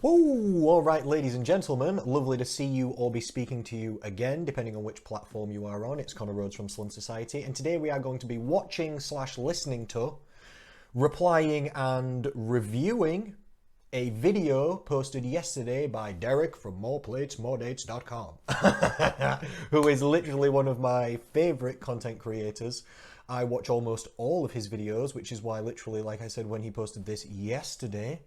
Whoa! All right, ladies and gentlemen, lovely to see you or be speaking to you again, depending on which platform you are on. It's Connor Rhodes from Slim Society, and today we are going to be watching / listening to, replying and reviewing a video posted yesterday by Derek from MorePlatesMoreDates.com, who is literally one of my favorite content creators. I watch almost all of his videos, which is why literally, like I said, when he posted this yesterday,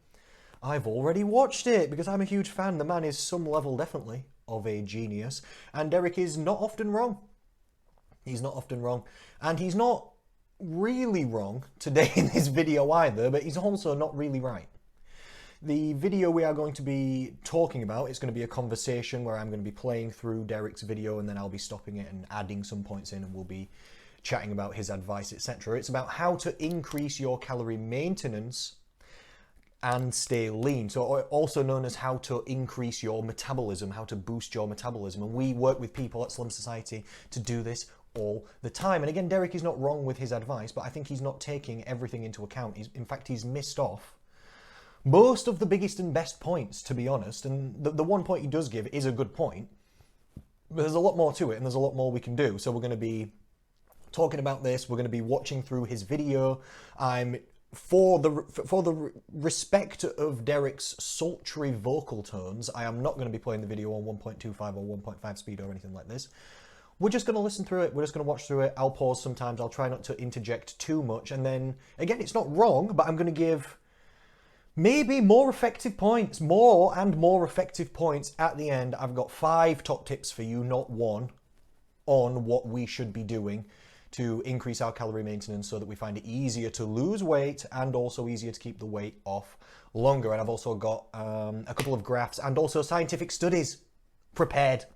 I've already watched it because I'm a huge fan. The man is some level definitely of a genius, and Derek is not often wrong. He's not often wrong, and he's not really wrong today in this video either, but he's also not really right. The video we are going to be talking about is going to be a conversation where I'm going to be playing through Derek's video and then I'll be stopping it and adding some points in, and we'll be chatting about his advice, etc. It's about how to increase your calorie maintenance and stay lean. So also known as how to increase your metabolism, how to boost your metabolism. And we work with people at Slim Society to do this all the time. And again, Derek is not wrong with his advice, but I think he's not taking everything into account. In fact, he's missed off most of the biggest and best points, to be honest. And the one point he does give is a good point, but there's a lot more to it and there's a lot more we can do. So we're going to be talking about this. We're going to be watching through his video. For the respect of Derek's sultry vocal tones, I am not going to be playing the video on 1.25 or 1.5 speed or anything like this. We're just going to listen through it. We're just going to watch through it. I'll pause sometimes. I'll try not to interject too much. And then, again, it's not wrong, but I'm going to give maybe more effective points, more effective points at the end. I've got 5 top tips for you, not 1, on what we should be doing to increase our calorie maintenance so that we find it easier to lose weight and also easier to keep the weight off longer. And I've also got a couple of graphs and also scientific studies prepared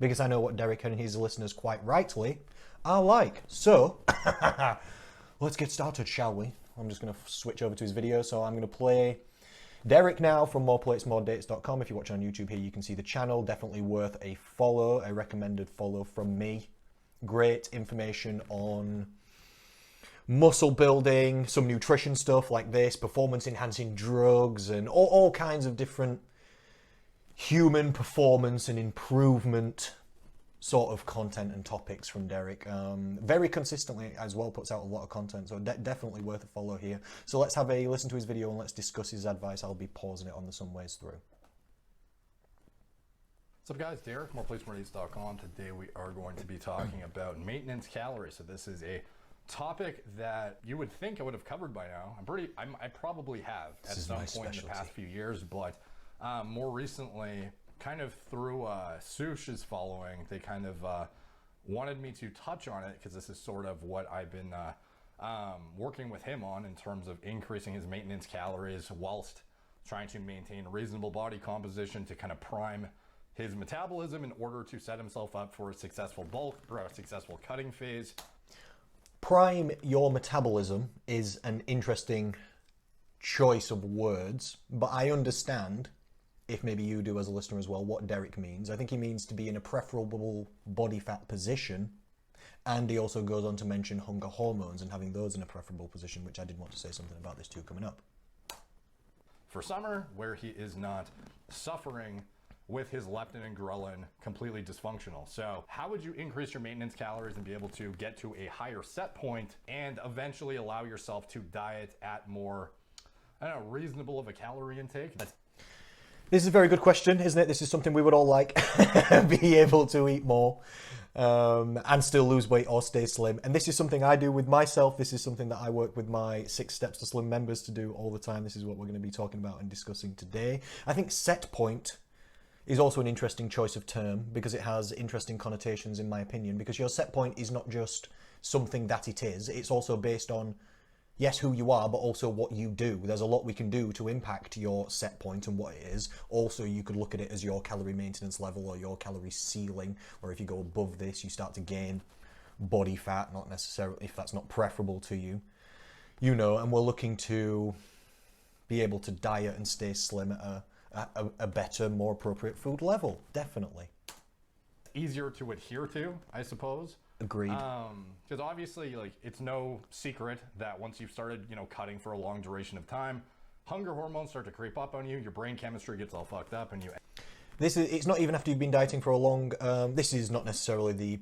because I know what Derek and his listeners quite rightly are like. So let's get started, shall we? I'm just going to switch over to his video. So I'm going to play Derek now from MorePlatesMoreDates.com. If you're watching on YouTube here, you can see the channel. Definitely worth a follow, a recommended follow from me. Great information on muscle building, some nutrition stuff like this, performance enhancing drugs, and all kinds of different human performance and improvement sort of content and topics from Derek. Very consistently as well, puts out a lot of content, so definitely worth a follow here. So let's have a listen to his video and let's discuss his advice. I'll be pausing it on the some ways through. What's up guys, Derek, MorePlatesMoreDates.com. Today we are going to be talking about maintenance calories. So this is a topic that you would think I would have covered by now. I probably have at some point in the past few years, but more recently, kind of through Sush's following, they kind of wanted me to touch on it because this is sort of what I've been working with him on in terms of increasing his maintenance calories whilst trying to maintain a reasonable body composition to kind of prime his metabolism in order to set himself up for a successful bulk or a successful cutting phase. Prime your metabolism is an interesting choice of words, but I understand, if maybe you do as a listener as well, what Derek means. I think he means to be in a preferable body fat position, and he also goes on to mention hunger hormones and having those in a preferable position, which I did want to say something about this too coming up. For summer, where he is not suffering with his leptin and ghrelin completely dysfunctional. So how would you increase your maintenance calories and be able to get to a higher set point and eventually allow yourself to diet at more, I don't know, reasonable of a calorie intake? This is a very good question, isn't it? This is something we would all like, be able to eat more and still lose weight or stay slim. And this is something I do with myself. This is something that I work with my 6 Steps to Slim members to do all the time. This is what we're going to be talking about and discussing today. I think set point is also an interesting choice of term because it has interesting connotations in my opinion, because your set point is not just something that it is, it's also based on, yes, who you are, but also what you do. There's a lot we can do to impact your set point and what it is. Also, you could look at it as your calorie maintenance level or your calorie ceiling, or if you go above this, you start to gain body fat, not necessarily, if that's not preferable to you, you know, and we're looking to be able to diet and stay slim at a better, more appropriate food level, definitely. Easier to adhere to, I suppose. Agreed. Because obviously, like, it's no secret that once you've started, you know, cutting for a long duration of time, hunger hormones start to creep up on you, your brain chemistry gets all fucked up, and you... It's not even after you've been dieting for a long, this is not necessarily the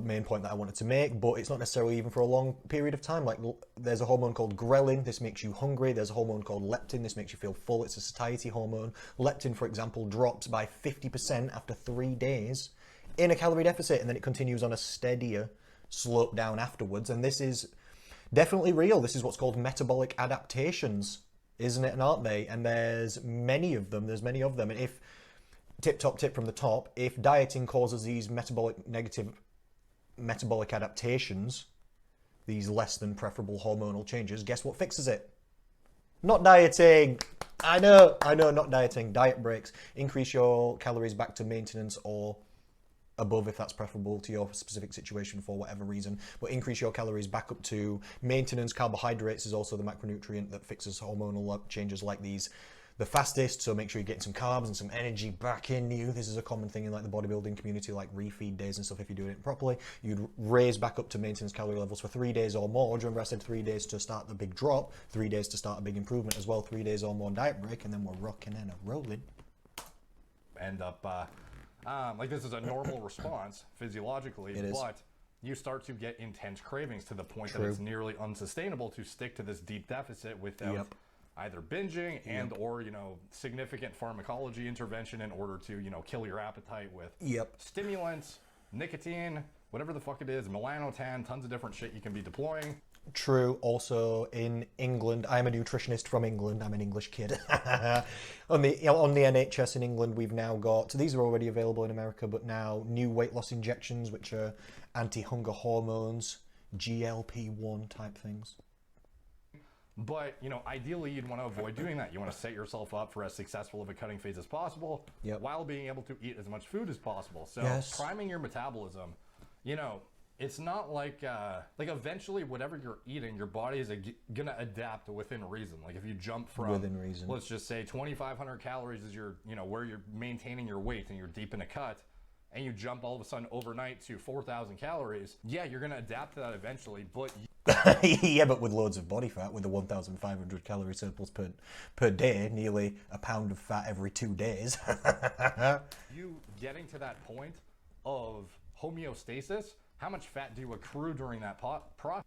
main point that I wanted to make, but it's not necessarily even for a long period of time. Like, there's a hormone called ghrelin, this makes you hungry. There's a hormone called leptin, this makes you feel full. It's a satiety hormone. Leptin, for example, drops by 50% after 3 days in a calorie deficit, and then it continues on a steadier slope down afterwards. And this is definitely real. This is what's called metabolic adaptations, isn't it? And aren't they? And there's many of them. There's many of them. And if top tip from the top, if dieting causes these negative metabolic adaptations, these less than preferable hormonal changes, guess what fixes it? Not dieting. I know, not dieting. Diet breaks. Increase your calories back to maintenance or above if that's preferable to your specific situation for whatever reason, but increase your calories back up to maintenance. Carbohydrates is also the macronutrient that fixes hormonal changes like these the fastest, so make sure you're getting some carbs and some energy back in you. This is a common thing in like the bodybuilding community, like refeed days and stuff. If you're doing it properly, you'd raise back up to maintenance calorie levels for 3 days or more. Do you remember I said 3 days to start the big drop, 3 days to start a big improvement as well, 3 days or more diet break, and then we're rocking and rolling. End up like this is a normal response physiologically, but you start to get intense cravings to the point that it's nearly unsustainable to stick to this deep deficit without either binging and or, you know, significant pharmacology intervention in order to, you know, kill your appetite with stimulants, nicotine, whatever the fuck it is, melanotan, tons of different shit you can be deploying. True. Also in England, I'm a nutritionist from England. I'm an English kid. on the NHS in England, we've now got, so these are already available in America, but now new weight loss injections, which are anti-hunger hormones, GLP-1 type things. But, you know, ideally you'd want to avoid doing that. You want to set yourself up for as successful of a cutting phase as possible while being able to eat as much food as possible. So priming your metabolism, you know, it's not like eventually whatever you're eating, your body is going to adapt within reason. Like if you jump from, let's just say 2,500 calories is your, you know, where you're maintaining your weight and you're deep in a cut, and you jump all of a sudden overnight to 4,000 calories, yeah, you're going to adapt to that eventually, but... yeah, but with loads of body fat, with a 1,500 calorie surplus per day, nearly a pound of fat every 2 days. You getting to that point of homeostasis, how much fat do you accrue during that process?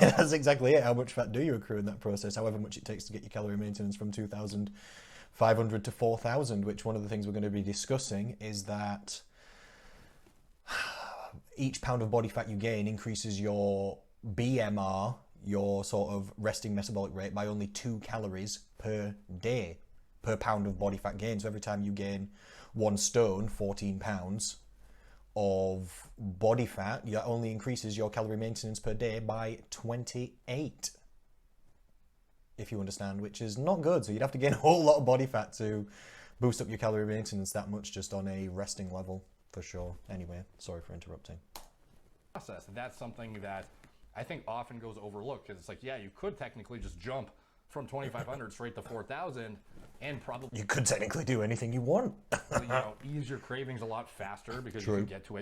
That's exactly it. How much fat do you accrue in that process? However much it takes to get your calorie maintenance from 2,500 to 4,000, which one of the things we're going to be discussing is that each pound of body fat you gain increases your BMR, your sort of resting metabolic rate, by only 2 calories per day per pound of body fat gain. So every time you gain 1 stone, 14 pounds of body fat, that only increases your calorie maintenance per day by 28, if you understand, which is not good. So you'd have to gain a whole lot of body fat to boost up your calorie maintenance that much just on a resting level, for sure. Anyway, sorry for interrupting. That's something that I think often goes overlooked, because it's like, yeah, you could technically just jump from 2,500 straight to 4,000 and probably... You could technically do anything you want. You know, ease your cravings a lot faster because you can get to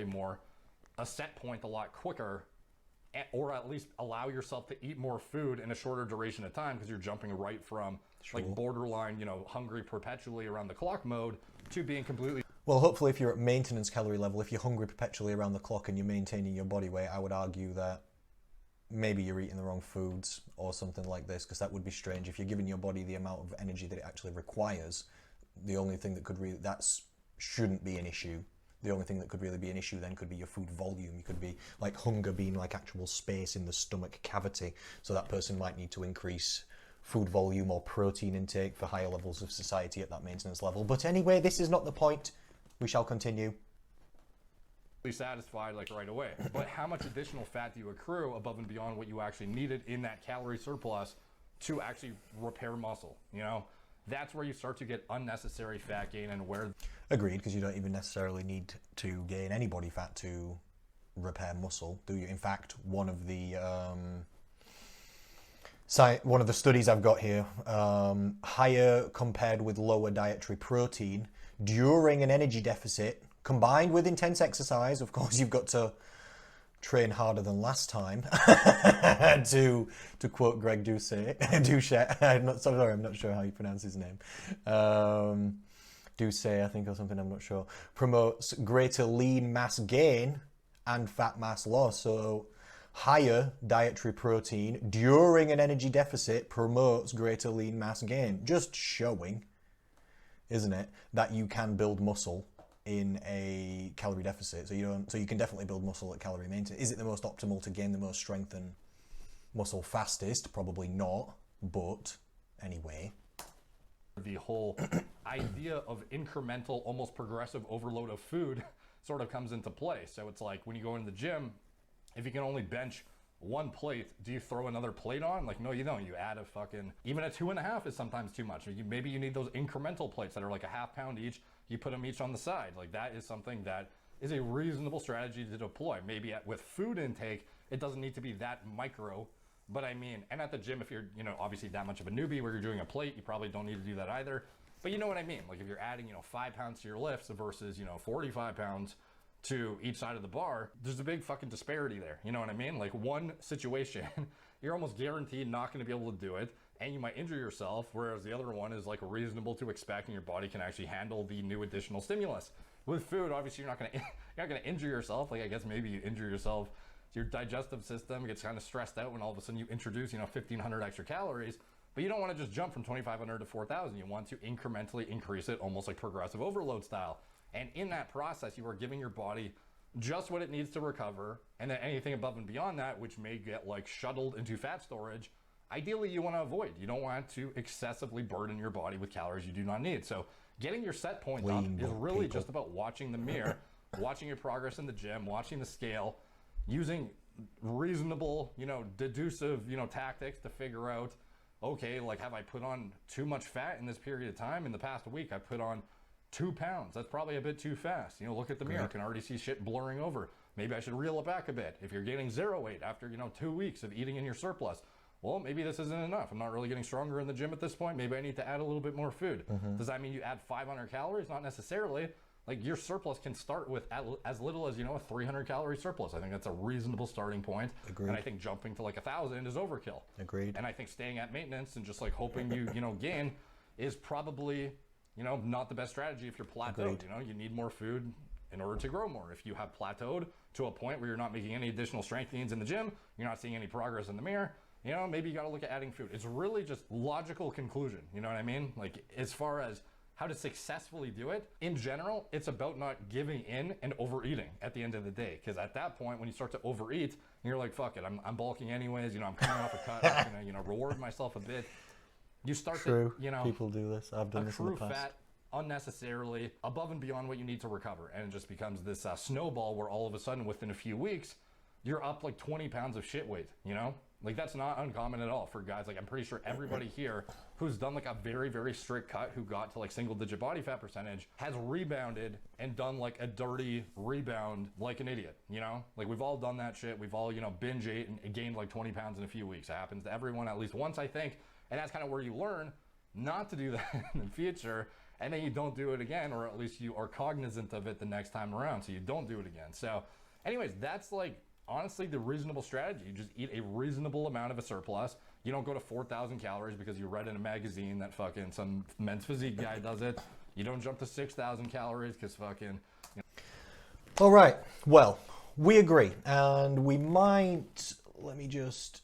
a set point a lot quicker, or at least allow yourself to eat more food in a shorter duration of time because you're jumping right from like borderline, you know, hungry perpetually around the clock mode to being completely... Well, hopefully if you're at maintenance calorie level, if you're hungry perpetually around the clock and you're maintaining your body weight, I would argue that maybe you're eating the wrong foods or something like this, because that would be strange. If you're giving your body the amount of energy that it actually requires, the only thing that could really, shouldn't be an issue. The only thing that could really be an issue then could be your food volume. You could be like hunger being like actual space in the stomach cavity. So that person might need to increase food volume or protein intake for higher levels of satiety at that maintenance level. But anyway, this is not the point. We shall continue. Satisfied like right away, but how much additional fat do you accrue above and beyond what you actually needed in that calorie surplus to actually repair muscle? You know, that's where you start to get unnecessary fat gain, and where... Agreed, because you don't even necessarily need to gain any body fat to repair muscle, do you? In fact, one of the studies I've got here, higher compared with lower dietary protein during an energy deficit combined with intense exercise. Of course, you've got to train harder than last time, to quote Greg Doucet. I'm not sure how you pronounce his name. Doucet, I think, or something, I'm not sure. Promotes greater lean mass gain and fat mass loss. So higher dietary protein during an energy deficit promotes greater lean mass gain. Just showing, isn't it, that you can build muscle in a calorie deficit. So you can definitely build muscle at calorie maintenance. Is it the most optimal to gain the most strength and muscle fastest? Probably not, but anyway. The whole idea of incremental, almost progressive overload of food sort of comes into play. So it's like when you go in the gym, if you can only bench one plate, do you throw another plate on? Like, no, you don't. You add a fucking, even a 2.5 is sometimes too much. Maybe you need those incremental plates that are like a ½ pound each. You put them each on the side. Like, that is something that is a reasonable strategy to deploy. Maybe with food intake, it doesn't need to be that micro. But I mean, and at the gym, if you're, obviously that much of a newbie where you're doing a plate, you probably don't need to do that either. But you know what I mean? Like, if you're adding, 5 pounds to your lifts versus, 45 pounds to each side of the bar, there's a big fucking disparity there. You know what I mean? Like, one situation, you're almost guaranteed not going to be able to do it, and you might injure yourself, whereas the other one is like reasonable to expect and your body can actually handle the new additional stimulus. With food, obviously you're not gonna injure yourself. Like, I guess maybe you injure yourself, your digestive system gets kind of stressed out when all of a sudden you introduce 1,500 extra calories, but you don't want to just jump from 2,500 to 4,000. You want to incrementally increase it, almost like progressive overload style. And in that process, you are giving your body just what it needs to recover, and then anything above and beyond that, which may get like shuttled into fat storage, ideally you want to avoid. You don't want to excessively burden your body with calories you do not need. So getting your set point up is really just about watching the mirror, watching your progress in the gym, watching the scale, using reasonable, deducive, tactics to figure out, okay, like, have I put on too much fat in this period of time? In the past week, I put on 2 pounds. That's probably a bit too fast. Look at the mirror. I can already see shit blurring over. Maybe I should reel it back a bit. If you're gaining 0 weight after, 2 weeks of eating in your surplus, well, maybe this isn't enough. I'm not really getting stronger in the gym at this point. Maybe I need to add a little bit more food. Does that mean you add 500 calories? Not necessarily. Like, your surplus can start with as little as, a 300 calorie surplus. I think that's a reasonable starting point. Agreed. And I think jumping to like 1,000 is overkill. Agreed. And I think staying at maintenance and just like hoping you, gain is probably, not the best strategy if you're plateaued. Agreed. You need more food in order to grow more. If you have plateaued to a point where you're not making any additional strength gains in the gym, you're not seeing any progress in the mirror, maybe you got to look at adding food. It's really just logical conclusion. You know what I mean? Like, as far as how to successfully do it, in general, it's about not giving in and overeating at the end of the day. Because at that point, when you start to overeat, you're like, fuck it, I'm bulking anyways. I'm coming off a cut. I'm gonna, reward myself a bit. You start to, people do this. I've done this in the past. Fat unnecessarily above and beyond what you need to recover, and it just becomes this snowball where all of a sudden, within a few weeks, you're up like 20 pounds of shit weight. Like, that's not uncommon at all for guys. Like, I'm pretty sure everybody here who's done like a very, very strict cut, who got to like single-digit body fat percentage, has rebounded and done like a dirty rebound like an idiot. Like, we've all done that shit. We've all binge ate and gained like 20 pounds in a few weeks. It happens to everyone at least once, I think. And that's kind of where you learn not to do that in the future, and then you don't do it again, or at least you are cognizant of it the next time around, so you don't do it again. So anyways, that's like honestly the reasonable strategy. You just eat a reasonable amount of a surplus. You don't go to 4,000 calories because you read in a magazine that fucking some men's physique guy does it. You don't jump to 6,000 calories because fucking... All right, well, we agree, and we might... Let me just...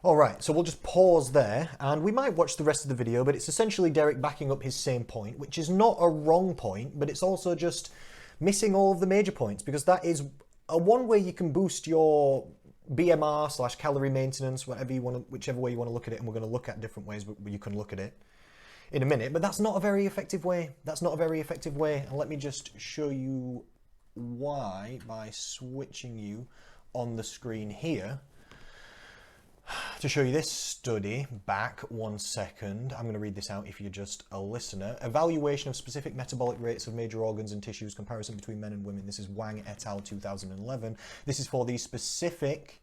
All right, so we'll just pause there, and we might watch the rest of the video, but it's essentially Derek backing up his same point, which is not a wrong point, but it's also just missing all of the major points, because that is one way you can boost your BMR / calorie maintenance, whichever way you want to look at it, and we're going to look at different ways, but you can look at it in a minute, but that's not a very effective way. That's not a very effective way, and let me just show you why by switching you on the screen here. To show you this study, back 1 second, I'm going to read this out if you're just a listener. Evaluation of specific metabolic rates of major organs and tissues, comparison between men and women. This is Wang et al. 2011. This is for the specific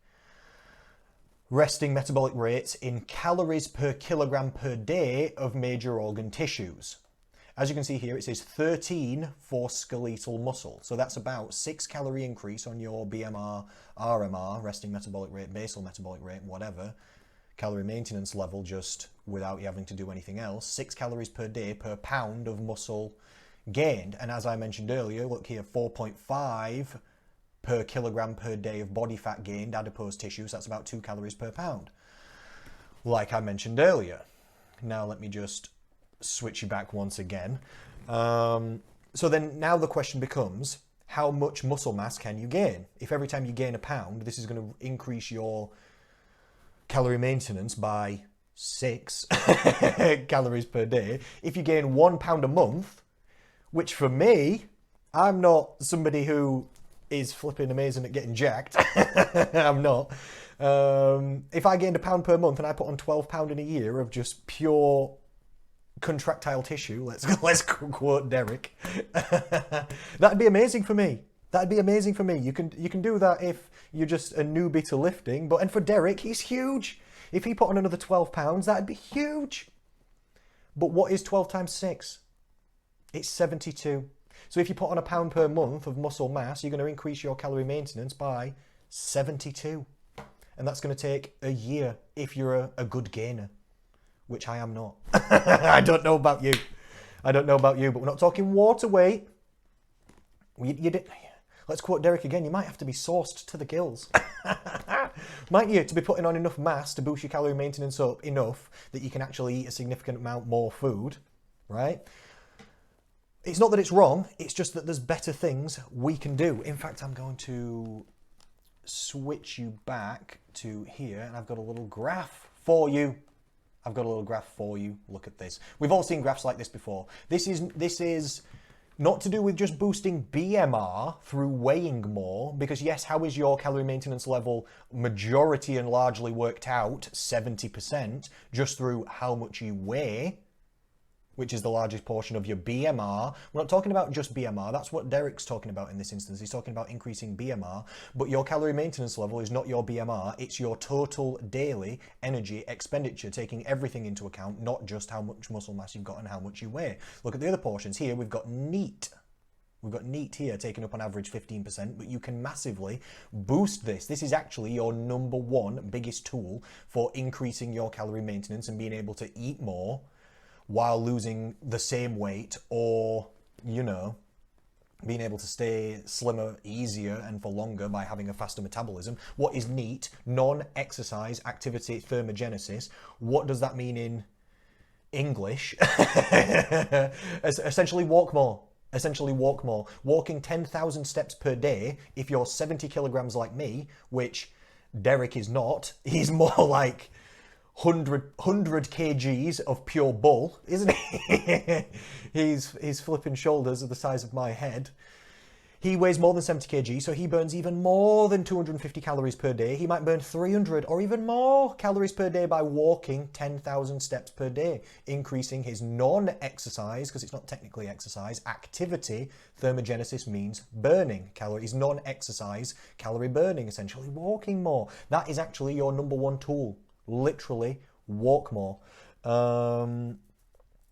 resting metabolic rates in calories per kilogram per day of major organ tissues. As you can see here, it says 13 for skeletal muscle. So that's about 6 calorie increase on your BMR, RMR, resting metabolic rate, basal metabolic rate, whatever, calorie maintenance level, just without you having to do anything else. 6 calories per day per pound of muscle gained. And as I mentioned earlier, look here, 4.5 per kilogram per day of body fat gained, adipose tissue, so that's about 2 calories per pound, like I mentioned earlier. Now let me just switch you back once again. So then now the question becomes, how much muscle mass can you gain? If every time you gain a pound, this is going to increase your calorie maintenance by 6 calories per day. If you gain 1 pound a month, which for me, I'm not somebody who is flipping amazing at getting jacked. I'm not. If I gained a pound per month and I put on 12 pound in a year of just pure contractile tissue, let's quote Derek, that'd be amazing for me. That'd be amazing for me. You can do that if you're just a newbie to lifting, and for Derek, he's huge. If he put on another 12 pounds, that'd be huge. But what is 12 times 6? It's 72. So if you put on a pound per month of muscle mass, you're going to increase your calorie maintenance by 72. And that's going to take a year if you're a good gainer, which I am not. I don't know about you. But we're not talking water weight. Let's quote Derek again. You might have to be sourced to the gills. Might you, to be putting on enough mass to boost your calorie maintenance up enough that you can actually eat a significant amount more food, right? It's not that it's wrong, it's just that there's better things we can do. In fact, I'm going to switch you back to here, and I've got a little graph for you. Look at this. We've all seen graphs like this before. This is not to do with just boosting BMR through weighing more, because yes, how is your calorie maintenance level majority and largely worked out, 70%, just through how much you weigh, which is the largest portion of your BMR. We're not talking about just BMR. That's what Derek's talking about in this instance. He's talking about increasing BMR, but your calorie maintenance level is not your BMR. It's your total daily energy expenditure, taking everything into account, not just how much muscle mass you've got and how much you weigh. Look at the other portions. Here we've got NEAT. We've got NEAT here taking up on average 15%, but you can massively boost this. This is actually your number one biggest tool for increasing your calorie maintenance and being able to eat more while losing the same weight, or, being able to stay slimmer easier and for longer by having a faster metabolism. What is NEAT? Non-exercise activity thermogenesis. What does that mean in English? Essentially walk more. Walking 10,000 steps per day, if you're 70 kilograms like me, which Derek is not, he's more like 100 kgs of pure bull, isn't he? His flipping shoulders are the size of my head. He weighs more than 70 kg, so he burns even more than 250 calories per day. He might burn 300 or even more calories per day by walking 10,000 steps per day, increasing his non-exercise, because it's not technically exercise, activity. Thermogenesis means burning calories. Non-exercise, calorie burning, essentially walking more. That is actually your number one tool. Literally walk more. And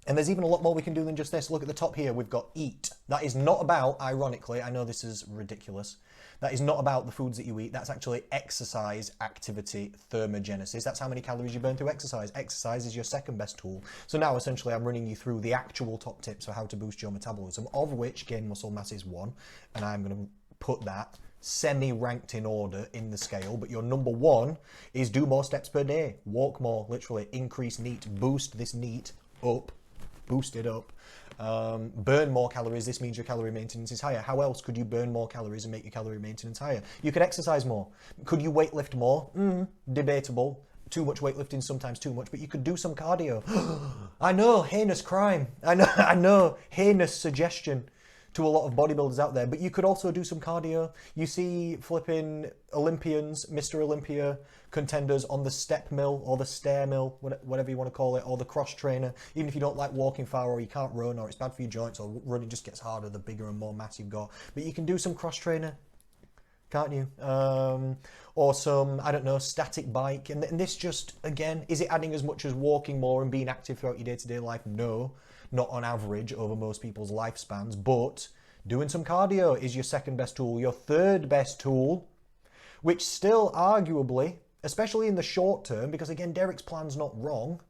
there's even a lot more we can do than just this. Look at the top here, we've got eat. That is not about, ironically, I know this is ridiculous, that is not about the foods that you eat. That's actually exercise activity thermogenesis. That's how many calories you burn through exercise. Exercise is your second best tool. So now essentially I'm running you through the actual top tips for how to boost your metabolism, of which gain muscle mass is one, and I'm going to put that semi-ranked in order in the scale, but your number one is do more steps per day, walk more, literally increase NEAT, boost this NEAT up, boost it up, burn more calories. This means your calorie maintenance is higher. How else could you burn more calories and make your calorie maintenance higher? You could exercise more. Could you weightlift more? Debatable. Too much weightlifting, sometimes too much, but you could do some cardio. I know, heinous crime. I know, heinous suggestion to a lot of bodybuilders out there, but you could also do some cardio. You see flipping Olympians, Mr. Olympia contenders on the step mill or the stair mill, whatever you want to call it, or the cross trainer. Even if you don't like walking far, or you can't run, or it's bad for your joints, or running just gets harder the bigger and more mass you've got. But you can do some cross trainer, can't you? Or some, I don't know, static bike. And this just, again, is it adding as much as walking more and being active throughout your day-to-day life? No. not on average over most people's lifespans, but doing some cardio is your second best tool. Your third best tool, which still arguably, especially in the short term, because again, Derek's plan's not wrong,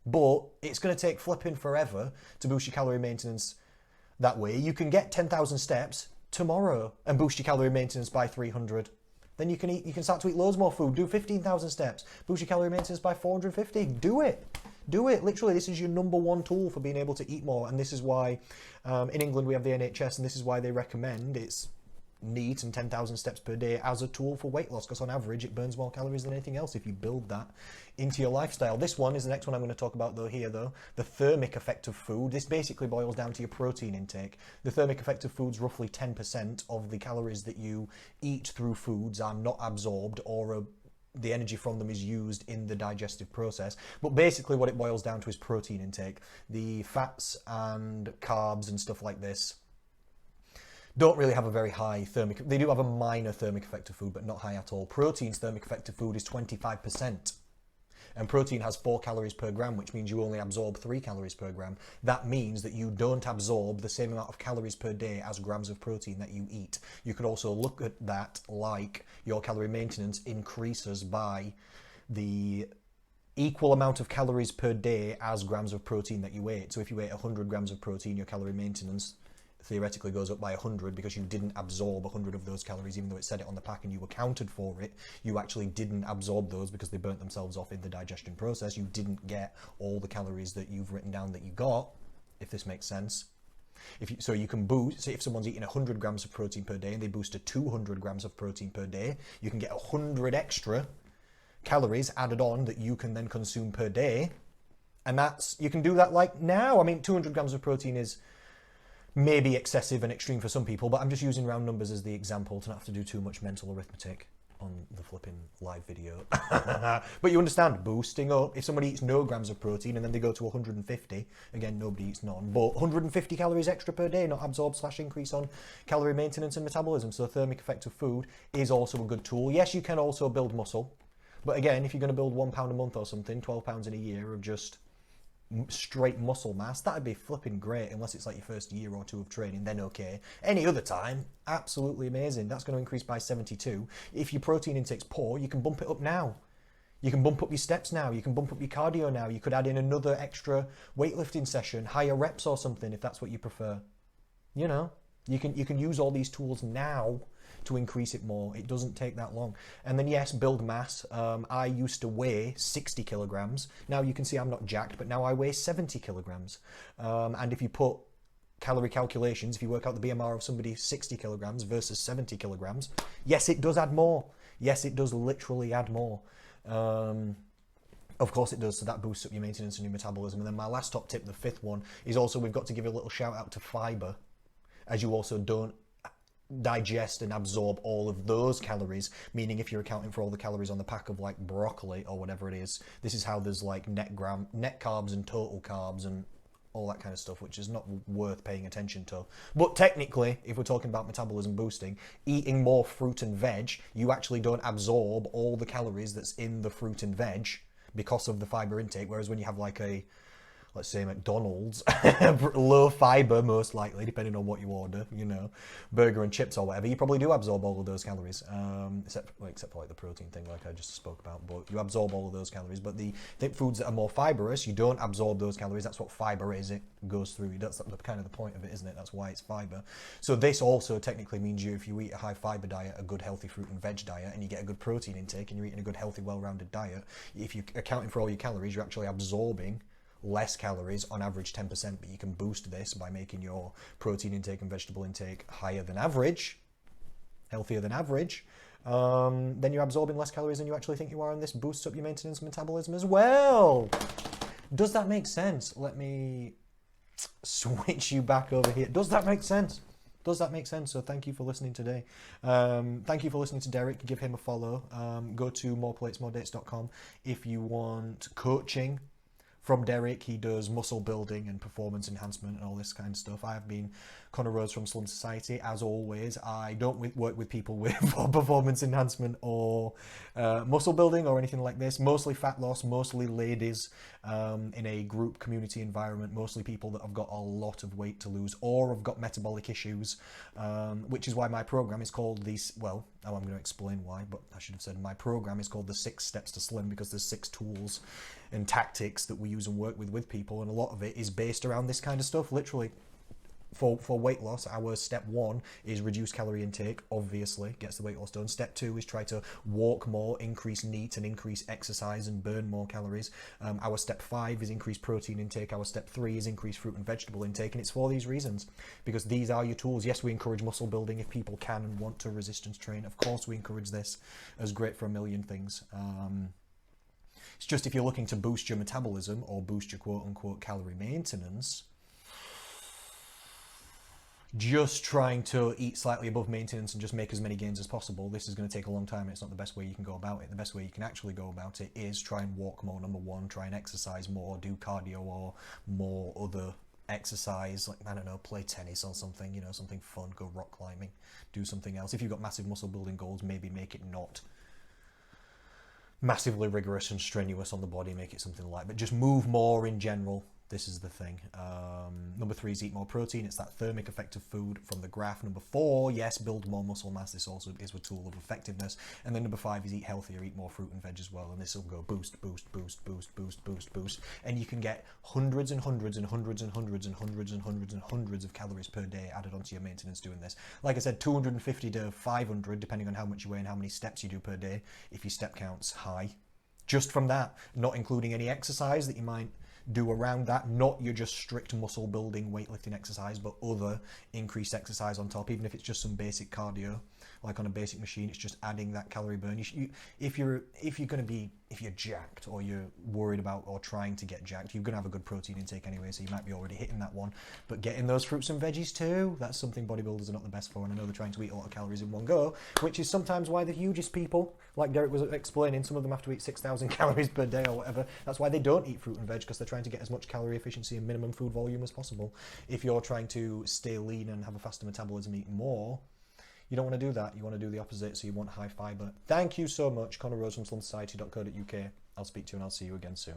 but it's going to take flipping forever to boost your calorie maintenance that way. You can get 10,000 steps tomorrow and boost your calorie maintenance by 300. Then you can start to eat loads more food. Do 15,000 steps. Boost your calorie maintenance by 450. Do it. Do it. Literally, this is your number one tool for being able to eat more. And this is why in England we have the NHS, and this is why they recommend it's neat and 10,000 steps per day as a tool for weight loss, because on average it burns more calories than anything else if you build that into your lifestyle. This one is the next one I'm going to talk about though, the thermic effect of food. This basically boils down to your protein intake. The thermic effect of food's roughly 10% of the calories that you eat through foods are not absorbed, or the energy from them is used in the digestive process. But basically what it boils down to is protein intake. The fats and carbs and stuff like this don't really have a very high thermic. They do have a minor thermic effect of food, but not high at all. Protein's thermic effect of food is 25%. And protein has 4 calories per gram, which means you only absorb 3 calories per gram. That means that you don't absorb the same amount of calories per day as grams of protein that you eat. You could also look at that like your calorie maintenance increases by the equal amount of calories per day as grams of protein that you ate. So if you ate 100 grams of protein, your calorie maintenance theoretically goes up by 100 because you didn't absorb 100 of those calories, even though it said it on the pack and you accounted for it. You actually didn't absorb those because they burnt themselves off in the digestion process. You didn't get all the calories that you've written down that you got, if this makes sense. So you can boost, say if someone's eating 100 grams of protein per day and they boost to 200 grams of protein per day, you can get 100 extra calories added on that you can then consume per day. And you can do that like now. I mean, 200 grams of protein is maybe excessive and extreme for some people, but I'm just using round numbers as the example to not have to do too much mental arithmetic on the flipping live video. But you understand, boosting up, if somebody eats no grams of protein and then they go to 150, again, nobody eats none, but 150 calories extra per day, not absorb / increase on calorie maintenance and metabolism. So the thermic effect of food is also a good tool. Yes, you can also build muscle, but again, if you're going to build 1 pound a month or something, 12 pounds in a year of just straight muscle mass, that'd be flipping great, unless it's like your first year or 2 of training, then okay. Any other time, absolutely amazing. That's going to increase by 72. If your protein intake's poor, you can bump it up now. You can bump up your steps now. You can bump up your cardio now. You could add in another extra weightlifting session, higher reps or something, if that's what you prefer. You know, you can use all these tools now to increase it more. It doesn't take that long. And then yes, build mass. I used to weigh 60 kilograms. Now you can see I'm not jacked, but now I weigh 70 kilograms. And if you put calorie calculations, if you work out the BMR of somebody 60 kilograms versus 70 kilograms, yes, it does add more. Yes, it does literally add more. Of course it does, so that boosts up your maintenance and your metabolism. And then my last top tip, the 5th one, is also we've got to give a little shout out to fiber, as you also don't digest and absorb all of those calories, meaning if you're accounting for all the calories on the pack of like broccoli or whatever it is, this is how there's like net carbs and total carbs and all that kind of stuff, which is not worth paying attention to. But technically, if we're talking about metabolism boosting, eating more fruit and veg, you actually don't absorb all the calories that's in the fruit and veg because of the fiber intake, whereas when you have like a, let's say McDonald's, low fiber most likely, depending on what you order, you know, burger and chips or whatever, you probably do absorb all of those calories, except for like the protein thing like I just spoke about, but you absorb all of those calories. But the foods that are more fibrous, you don't absorb those calories. That's what fiber is. It goes through. That's kind of the point of it, isn't it? That's why it's fiber. So this also technically means if you eat a high fiber diet, a good healthy fruit and veg diet, and you get a good protein intake, and you're eating a good healthy well-rounded diet, if you're accounting for all your calories, you're actually absorbing less calories, on average 10%, but you can boost this by making your protein intake and vegetable intake higher than average, healthier than average. Then you're absorbing less calories than you actually think you are, and this boosts up your maintenance metabolism as well. Does that make sense? Let me switch you back over here. Does that make sense? Does that make sense? So thank you for listening today. Thank you for listening to Derek. Give him a follow. Go to MorePlatesMoreDates.com if you want coaching from Derek. He does muscle building and performance enhancement and all this kind of stuff. I have been Connor Rose from Slum Society. As always, I don't work with people with performance enhancement or muscle building or anything like this. Mostly fat loss, mostly ladies in a group community environment, mostly people that have got a lot of weight to lose or have got metabolic issues, which is why my program is called well, now I'm going to explain why, but I should have said my program is called the 6 Steps to Slim, because there's 6 tools and tactics that we use and work with people, and a lot of it is based around this kind of stuff. Literally, for weight loss, our step 1 is reduce calorie intake, obviously, gets the weight loss done. Step 2 is try to walk more, increase NEAT and increase exercise and burn more calories. Our step 5 is increase protein intake. Our step 3 is increase fruit and vegetable intake, and it's for these reasons, because these are your tools. Yes, we encourage muscle building if people can and want to resistance train. Of course, we encourage this as great for a million things. It's just if you're looking to boost your metabolism or boost your quote-unquote calorie maintenance, just trying to eat slightly above maintenance and just make as many gains as possible, this is going to take a long time, and it's not the best way you can go about it. The best way you can actually go about it is try and walk more, number 1, try and exercise more, do cardio or more other exercise, like, I don't know, play tennis or something, you know, something fun, go rock climbing, do something else. If you've got massive muscle building goals, maybe make it not massively rigorous and strenuous on the body, make it something light, but just move more in general. This is the thing. Number 3 is eat more protein. It's that thermic effect of food from the graph. Number 4, yes, build more muscle mass. This also is a tool of effectiveness. And then number 5 is eat healthier, eat more fruit and veg as well. And this will go boost, boost, boost, boost, boost, boost, boost. And you can get hundreds and hundreds and hundreds and hundreds and hundreds and hundreds and hundreds of calories per day added onto your maintenance doing this. Like I said, 250 to 500, depending on how much you weigh and how many steps you do per day, if your step count's high. Just from that, not including any exercise that you might do around that, not your just strict muscle building weightlifting exercise, but other increased exercise on top, even if it's just some basic cardio, like on a basic machine. It's just adding that calorie burn. If you're jacked or you're worried about or trying to get jacked, you're going to have a good protein intake anyway, so you might be already hitting that one. But getting those fruits and veggies too, that's something bodybuilders are not the best for, and I know they're trying to eat a lot of calories in one go, which is sometimes why the hugest people, like Derek was explaining, some of them have to eat 6,000 calories per day or whatever. That's why they don't eat fruit and veg, because they're trying to get as much calorie efficiency and minimum food volume as possible. If you're trying to stay lean and have a faster metabolism, eat more, you don't want to do that. You want to do the opposite, so you want high fiber. Thank you so much. Connor Rose from slumsociety.co.uk. I'll speak to you and I'll see you again soon.